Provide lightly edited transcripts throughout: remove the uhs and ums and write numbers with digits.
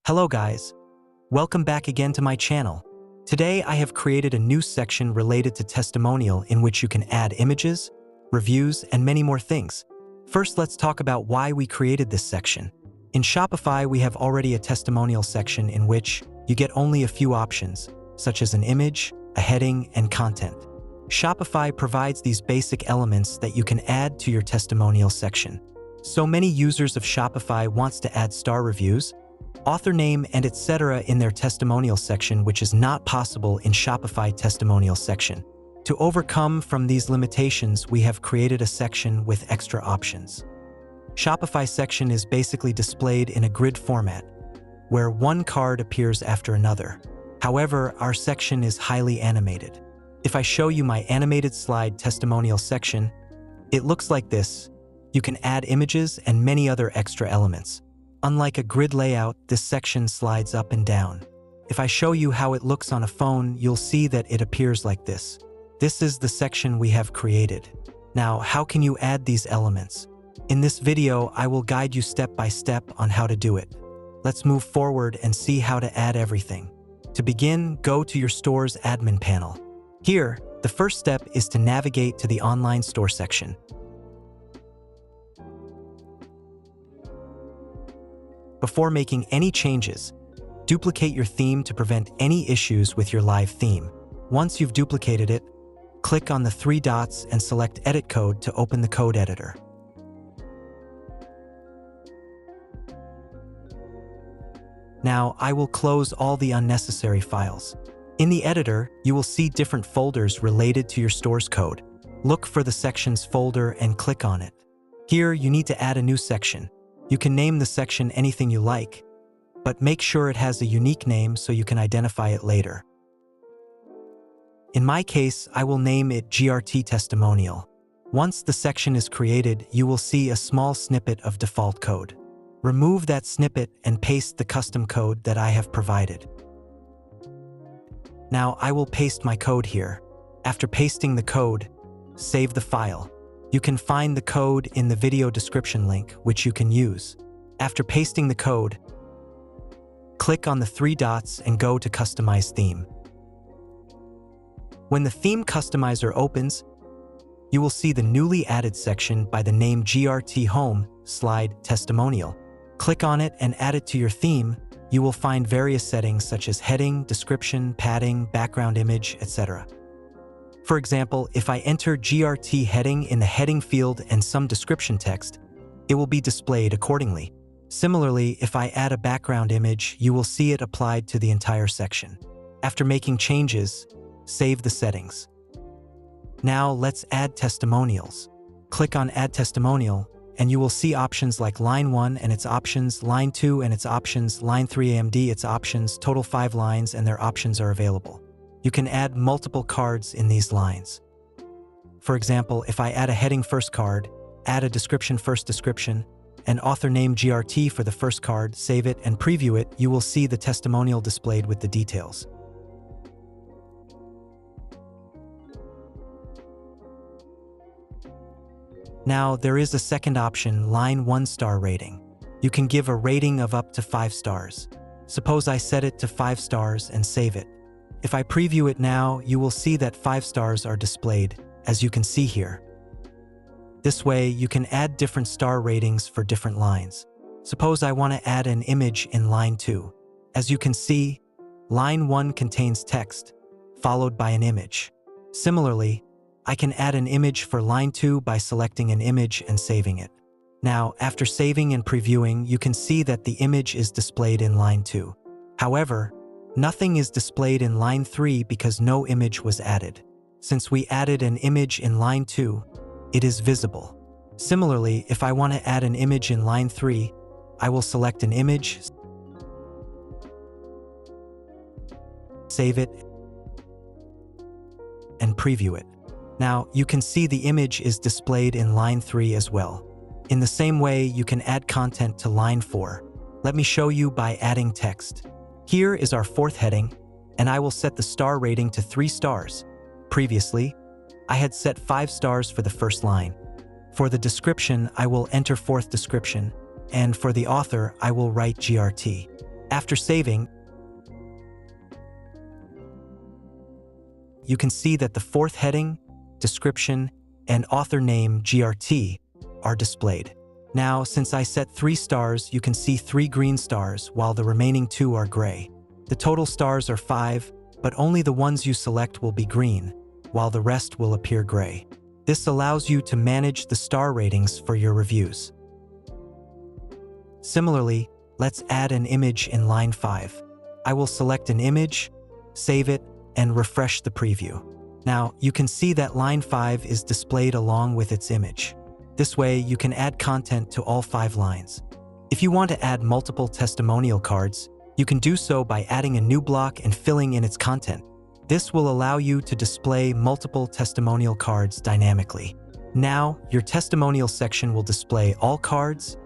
Hello guys, welcome back again to my channel. Today I have created a new section related to testimonial in which you can add images, reviews, and many more things. First, let's talk about why we created this section. In Shopify, we have already a testimonial section in which you get only a few options, such as an image, a heading, and content. Shopify provides these basic elements that you can add to your testimonial section. So many users of Shopify wants to add star reviews, author name, and etc. in their testimonial section, which is not possible in Shopify testimonial section. To overcome from these limitations, we have created a section with extra options. Shopify section is basically displayed in a grid format, where one card appears after another. However, our section is highly animated. If I show you my animated slide testimonial section, it looks like this. You can add images and many other extra elements. Unlike a grid layout, this section slides up and down. If I show you how it looks on a phone, you'll see that it appears like this. This is the section we have created. Now, how can you add these elements? In this video, I will guide you step by step on how to do it. Let's move forward and see how to add everything. To begin, go to your store's admin panel. Here, the first step is to navigate to the online store section. Before making any changes, duplicate your theme to prevent any issues with your live theme. Once you've duplicated it, click on the three dots and select Edit Code to open the code editor. Now, I will close all the unnecessary files. In the editor, you will see different folders related to your store's code. Look for the sections folder and click on it. Here, you need to add a new section. You can name the section anything you like, but make sure it has a unique name so you can identify it later. In my case, I will name it GRT Testimonial. Once the section is created, you will see a small snippet of default code. Remove that snippet and paste the custom code that I have provided. Now, I will paste my code here. After pasting the code, save the file. You can find the code in the video description link, which you can use. After pasting the code, click on the three dots and go to Customize Theme. When the Theme Customizer opens, you will see the newly added section by the name GRT Home Slide Testimonial. Click on it and add it to your theme. You will find various settings such as heading, description, padding, background image, etc. For example, if I enter GRT heading in the heading field and some description text, it will be displayed accordingly. Similarly, if I add a background image, you will see it applied to the entire section. After making changes, save the settings. Now let's add testimonials. Click on Add Testimonial, and you will see options like line 1 and its options, line 2 and its options, line 3 AMD its options, total 5 lines and their options are available. You can add multiple cards in these lines. For example, if I add a heading first card, add a description first description, and author name GRT for the first card, save it and preview it, you will see the testimonial displayed with the details. Now, there is a second option, line 1 star rating. You can give a rating of up to 5 stars. Suppose I set it to 5 stars and save it. If I preview it now, you will see that 5 stars are displayed, as you can see here. This way, you can add different star ratings for different lines. Suppose I want to add an image in line 2. As you can see, line 1 contains text, followed by an image. Similarly, I can add an image for line 2 by selecting an image and saving it. Now, after saving and previewing, you can see that the image is displayed in line 2. However, nothing is displayed in line 3 because no image was added. Since we added an image in line 2, it is visible. Similarly, if I want to add an image in line 3, I will select an image, save it, and preview it. Now, you can see the image is displayed in line 3 as well. In the same way, you can add content to line 4. Let me show you by adding text. Here is our fourth heading, and I will set the star rating to 3 stars. Previously, I had set 5 stars for the first line. For the description, I will enter fourth description, and for the author, I will write GRT. After saving, you can see that the fourth heading, description, and author name GRT are displayed. Now, since I set 3 stars, you can see 3 green stars, while the remaining 2 are gray. The total stars are 5, but only the ones you select will be green, while the rest will appear gray. This allows you to manage the star ratings for your reviews. Similarly, let's add an image in line 5. I will select an image, save it, and refresh the preview. Now, you can see that line 5 is displayed along with its image. This way, you can add content to all 5 lines. If you want to add multiple testimonial cards, you can do so by adding a new block and filling in its content. This will allow you to display multiple testimonial cards dynamically. Now, your testimonial section will display all cards,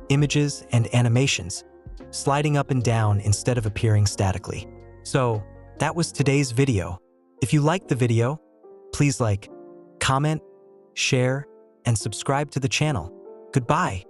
images, and animations, sliding up and down instead of appearing statically. So, that was today's video. If you liked the video, please like, comment, share, and subscribe to the channel. Goodbye.